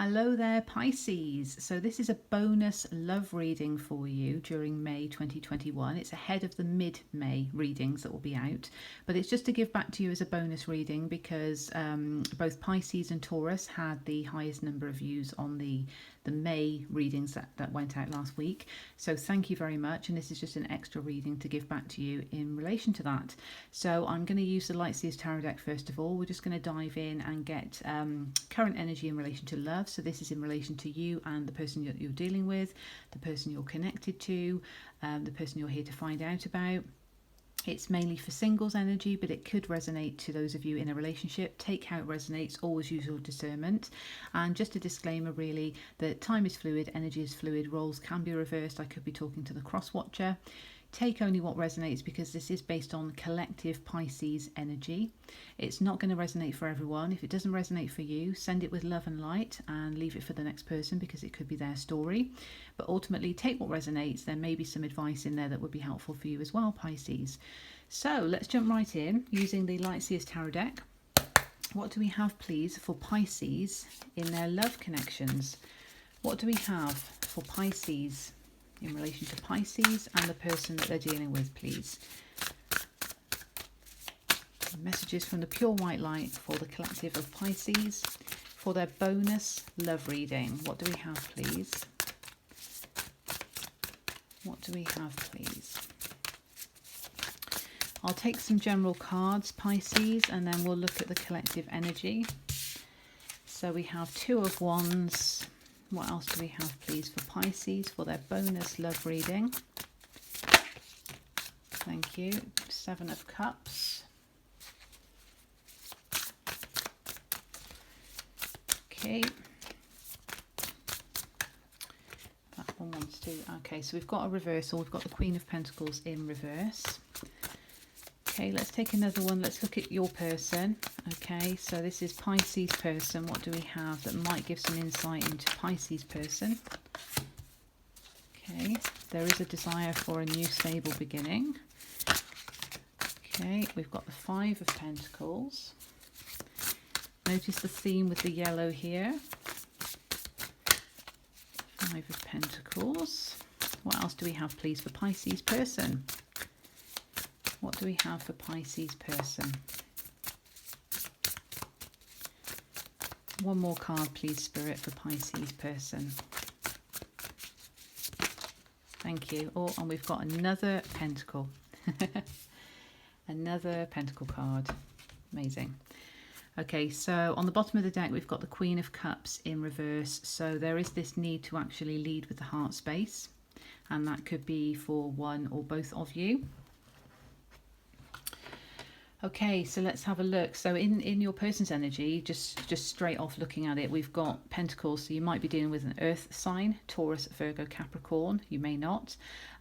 Hello there, Pisces. So this is a bonus love reading for you during May 2021. It's ahead of the mid-May readings that will be out, but it's just to give back to you as a bonus reading because both Pisces and Taurus had the highest number of views on the May readings that went out last week. So thank you very much, and this is just an extra reading to give back to you in relation to that. So I'm going to use the Light Seers Tarot deck first of all. We're just going to dive in and get current energy in relation to love. So this is in relation to you and the person that you're dealing with, the person you're connected to, the person you're here to find out about. It's mainly for singles energy, but it could resonate to those of you in a relationship. Take how it resonates, always use your discernment. And just a disclaimer really, that time is fluid, energy is fluid, roles can be reversed. I could be talking to the cross watcher. Take only what resonates because this is based on collective Pisces energy. It's not going to resonate for everyone. If it doesn't resonate for you, send it with love and light and leave it for the next person because it could be their story. But ultimately, take what resonates. There may be some advice in there that would be helpful for you as well, Pisces. So let's jump right in using the Light Seers Tarot deck. What do we have, please, for Pisces in their love connections? What do we have for Pisces in relation to Pisces and the person that they're dealing with, please? Messages from the pure white light for the collective of Pisces for their bonus love reading. What do we have, please? What do we have, please? I'll take some general cards, Pisces, and then we'll look at the collective energy. So we have Two of Wands. What else do we have, please, for Pisces for their bonus love reading? Thank you. Seven of Cups. Okay. That one wants to... Okay, so we've got a reversal. We've got the Queen of Pentacles in reverse. Okay, let's take another one. Let's look at your person. Okay, so this is Pisces person. What do we have that might give some insight into Pisces person? Okay, there is a desire for a new stable beginning. Okay, we've got the Five of Pentacles. Notice the theme with the yellow here. Five of Pentacles. What else do we have, please, for Pisces person? What do we have for Pisces person? One more card, please, Spirit, for Pisces person. Thank you. Oh, and we've got another pentacle. Another pentacle card. Amazing. Okay, so on the bottom of the deck, we've got the Queen of Cups in reverse. So there is this need to actually lead with the heart space. And that could be for one or both of you. Okay, so let's have a look. So in your person's energy, just straight off looking at it, we've got Pentacles. So you might be dealing with an earth sign, Taurus, Virgo, Capricorn. You may not.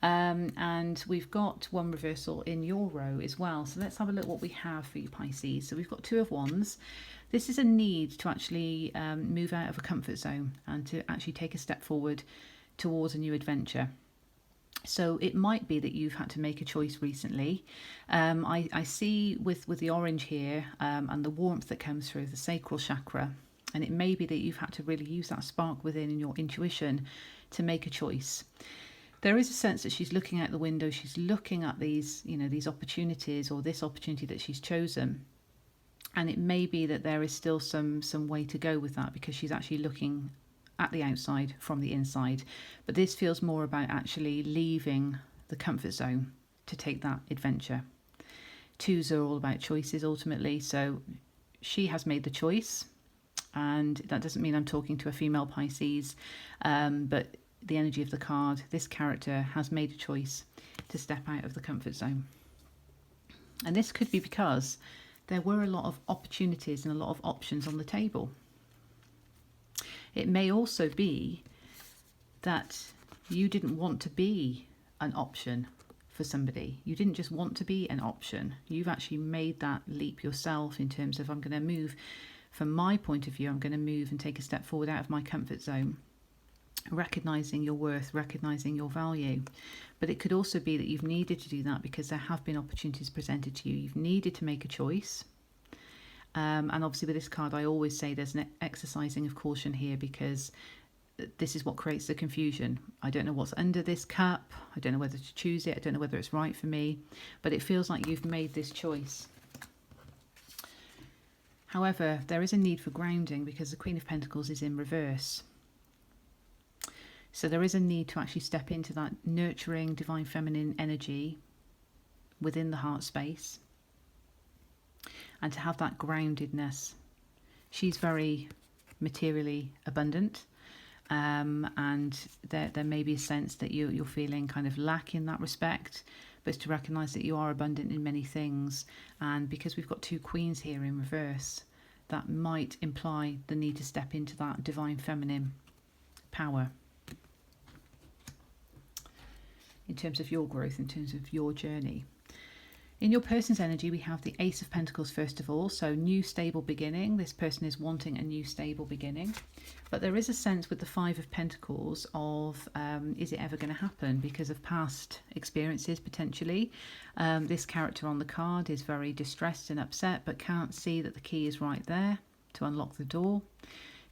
And we've got one reversal in your row as well. So let's have a look what we have for you, Pisces. So we've got Two of Wands. This is a need to actually move out of a comfort zone and to actually take a step forward towards a new adventure. So it might be that you've had to make a choice recently. I see with the orange here and the warmth that comes through the sacral chakra, and it may be that you've had to really use that spark within in your intuition to make a choice. There is a sense that she's looking out the window, she's looking at these, you know, these opportunities or this opportunity that she's chosen. And it may be that there is still some way to go with that because she's actually looking at the outside from the inside, but this feels more about actually leaving the comfort zone to take that adventure. Twos are all about choices ultimately, so she has made the choice, and that doesn't mean I'm talking to a female Pisces, but the energy of the card, this character has made a choice to step out of the comfort zone. And this could be because there were a lot of opportunities and a lot of options on the table. It may also be that you didn't want to be an option for somebody. You didn't just want to be an option. You've actually made that leap yourself in terms of, I'm going to move, from my point of view, I'm going to move and take a step forward out of my comfort zone, recognizing your worth, recognizing your value. But it could also be that you've needed to do that because there have been opportunities presented to you. You've needed to make a choice. And obviously with this card, I always say there's an exercising of caution here, because this is what creates the confusion. I don't know what's under this cup. I don't know whether to choose it. I don't know whether it's right for me, but it feels like you've made this choice. However, there is a need for grounding because the Queen of Pentacles is in reverse. So there is a need to actually step into that nurturing, divine feminine energy within the heart space and to have that groundedness. She's very materially abundant, and there may be a sense that you're feeling kind of lack in that respect, but it's to recognise that you are abundant in many things. And because we've got two queens here in reverse, that might imply the need to step into that divine feminine power in terms of your growth, in terms of your journey. In your person's energy, we have the Ace of Pentacles first of all, so new stable beginning. This person is wanting a new stable beginning, but there is a sense with the Five of Pentacles of is it ever going to happen because of past experiences potentially. This character on the card is very distressed and upset, but can't see that the key is right there to unlock the door.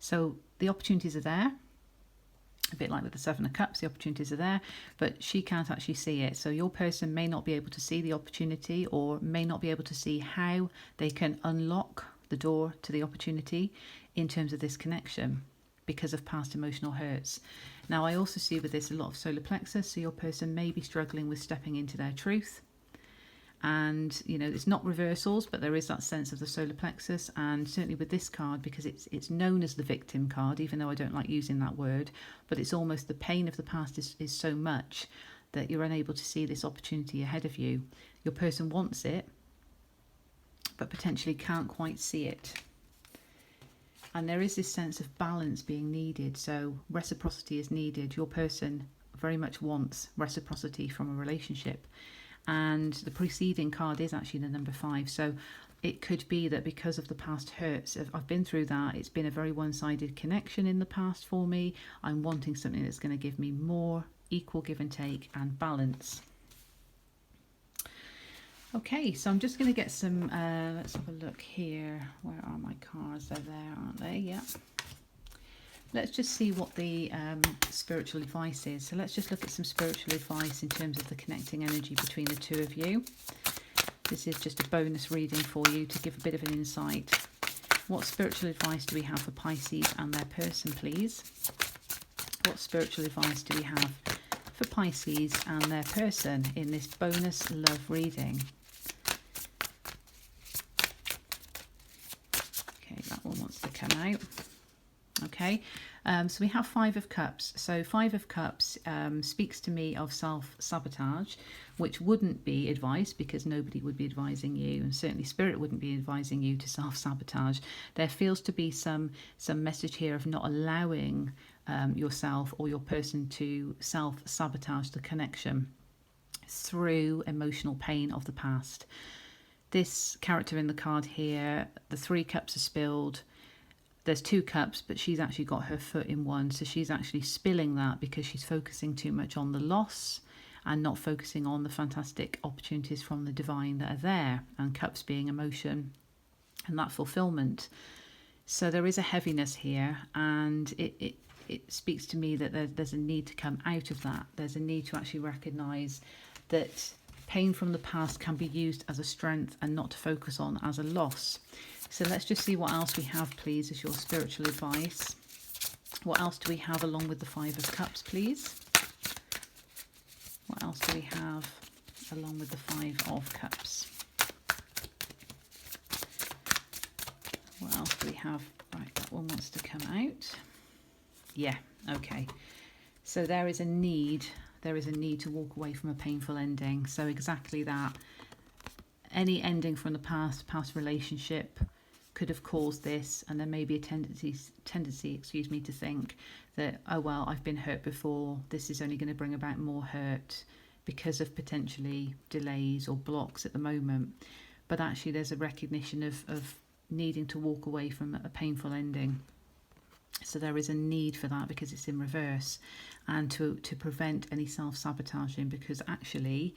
So the opportunities are there. A bit like with the Seven of Cups, the opportunities are there, but she can't actually see it. So your person may not be able to see the opportunity, or may not be able to see how they can unlock the door to the opportunity in terms of this connection because of past emotional hurts. Now, I also see with this a lot of solar plexus, so your person may be struggling with stepping into their truth. And, you know, it's not reversals, but there is that sense of the solar plexus. And certainly with this card, because it's known as the victim card, even though I don't like using that word, but it's almost the pain of the past is so much that you're unable to see this opportunity ahead of you. Your person wants it, but potentially can't quite see it. And there is this sense of balance being needed. So reciprocity is needed. Your person very much wants reciprocity from a relationship. And the preceding card is actually the number 5. So it could be that because of the past hurts, I've been through that. It's been a very one-sided connection in the past for me. I'm wanting something that's going to give me more equal give and take and balance. Okay, so I'm just going to get some, let's have a look here. Where are my cards? They're there, aren't they? Yeah. Let's just see what the spiritual advice is. So let's just look at some spiritual advice in terms of the connecting energy between the two of you. This is just a bonus reading for you to give a bit of an insight. What spiritual advice do we have for Pisces and their person, please? What spiritual advice do we have for Pisces and their person in this bonus love reading? Okay, that one wants to come out. Okay, so we have Five of Cups. So Five of Cups speaks to me of self-sabotage, which wouldn't be advice because nobody would be advising you, and certainly Spirit wouldn't be advising you to self-sabotage. There feels to be some message here of not allowing yourself or your person to self-sabotage the connection through emotional pain of the past. This character in the card here, the 3 cups are spilled. There's 2 cups, but she's actually got her foot in one. So she's actually spilling that because she's focusing too much on the loss and not focusing on the fantastic opportunities from the divine that are there, and cups being emotion and that fulfillment. So there is a heaviness here, and it speaks to me that there's a need to come out of that. There's a need to actually recognise that pain from the past can be used as a strength and not to focus on as a loss. So let's just see what else we have, please, as your spiritual advice. What else do we have along with the 5 of Cups, please? What else do we have along with the 5 of Cups? What else do we have? Right, that one wants to come out. Yeah, okay. So there is a need to walk away from a painful ending. So exactly that. Any ending from the past relationship could have caused this, and there may be a tendency, to think that, oh well, I've been hurt before, this is only going to bring about more hurt because of potentially delays or blocks at the moment. But actually there's a recognition of needing to walk away from a painful ending. So there is a need for that because it's in reverse, and to prevent any self-sabotaging, because actually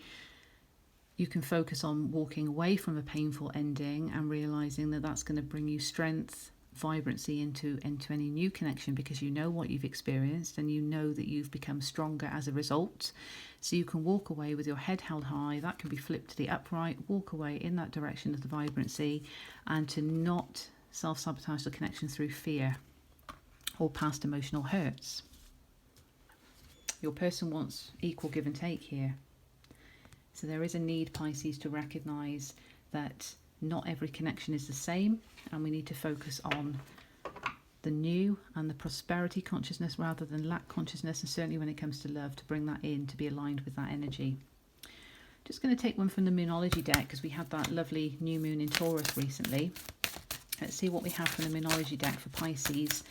You can focus on walking away from a painful ending and realizing that that's going to bring you strength, vibrancy into any new connection, because you know what you've experienced and you know that you've become stronger as a result. So you can walk away with your head held high. That can be flipped to the upright, walk away in that direction of the vibrancy, and to not self-sabotage the connection through fear or past emotional hurts. Your person wants equal give and take here. So there is a need, Pisces, to recognize that not every connection is the same, and we need to focus on the new and the prosperity consciousness rather than lack consciousness, and certainly when it comes to love, to bring that in, to be aligned with that energy. Just going to take one from the Moonology deck, because we had that lovely new moon in Taurus recently. Let's see what we have from the Moonology deck for Pisces.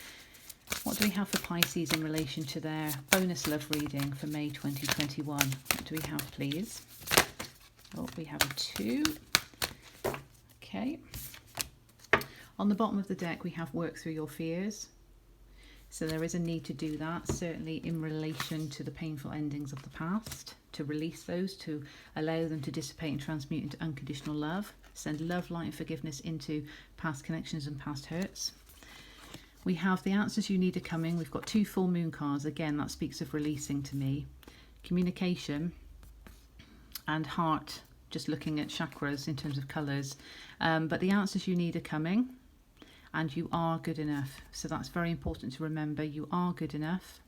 What do we have for Pisces in relation to their bonus love reading for May 2021? What do we have, please? Oh, we have a 2. Okay. On the bottom of the deck, we have work through your fears. So there is a need to do that, certainly in relation to the painful endings of the past, to release those, to allow them to dissipate and transmute into unconditional love. Send love, light and forgiveness into past connections and past hurts. We have the answers you need are coming. We've got 2 full moon cards. Again, that speaks of releasing to me. Communication and heart, just looking at chakras in terms of colours. But the answers you need are coming, and you are good enough. So that's very important to remember. You are good enough,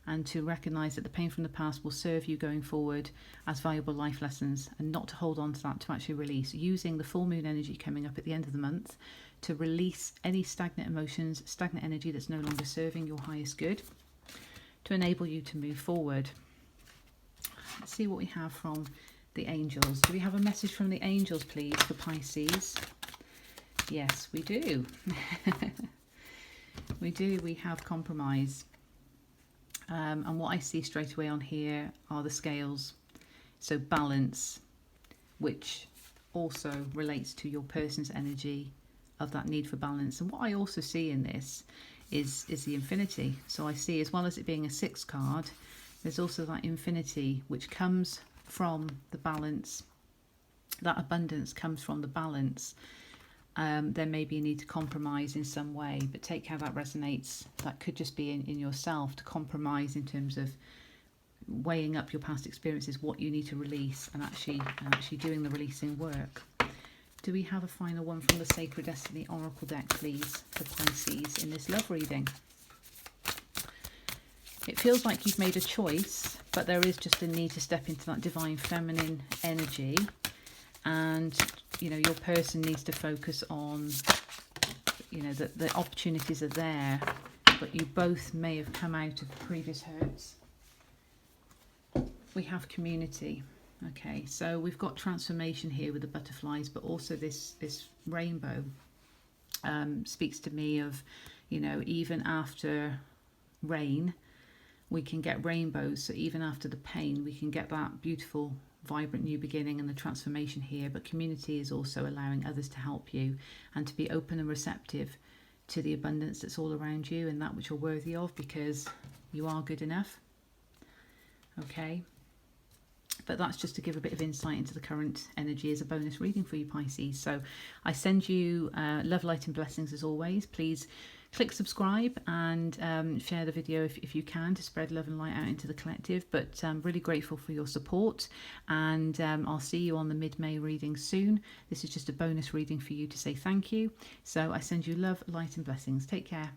and to recognise that the pain from the past will serve you going forward as valuable life lessons, and not to hold on to that, to actually release, using the full moon energy coming up at the end of the month to release any stagnant emotions, stagnant energy that's no longer serving your highest good, to enable you to move forward. Let's see what we have from the angels. Do we have a message from the angels, please, for Pisces? Yes, we do. We do. We have compromise. And what I see straight away on here are the scales. So balance, which also relates to your person's energy of that need for balance. And what I also see in this is the infinity. So I see, as well as it being a 6 card, there's also that infinity, which comes from the balance. That abundance comes from the balance. There may be a need to compromise in some way, but take how that resonates. That could just be in yourself, to compromise in terms of weighing up your past experiences, what you need to release, and actually doing the releasing work. Do we have a final one from the Sacred Destiny Oracle deck, please, for Pisces in this love reading? It feels like you've made a choice, but there is just a need to step into that divine feminine energy, and your person needs to focus on, that the opportunities are there, but you both may have come out of previous hurts. We have community. Okay, so we've got transformation here with the butterflies, but also this rainbow speaks to me of, even after rain, we can get rainbows. So even after the pain, we can get that beautiful, vibrant new beginning and the transformation here. But community is also allowing others to help you, and to be open and receptive to the abundance that's all around you and that which you're worthy of, because you are good enough. Okay. But that's just to give a bit of insight into the current energy as a bonus reading for you, Pisces. So I send you love, light and blessings as always. Please click subscribe and share the video if you can, to spread love and light out into the collective. But I'm really grateful for your support, and I'll see you on the mid-May reading soon. This is just a bonus reading for you to say thank you. So I send you love, light and blessings. Take care.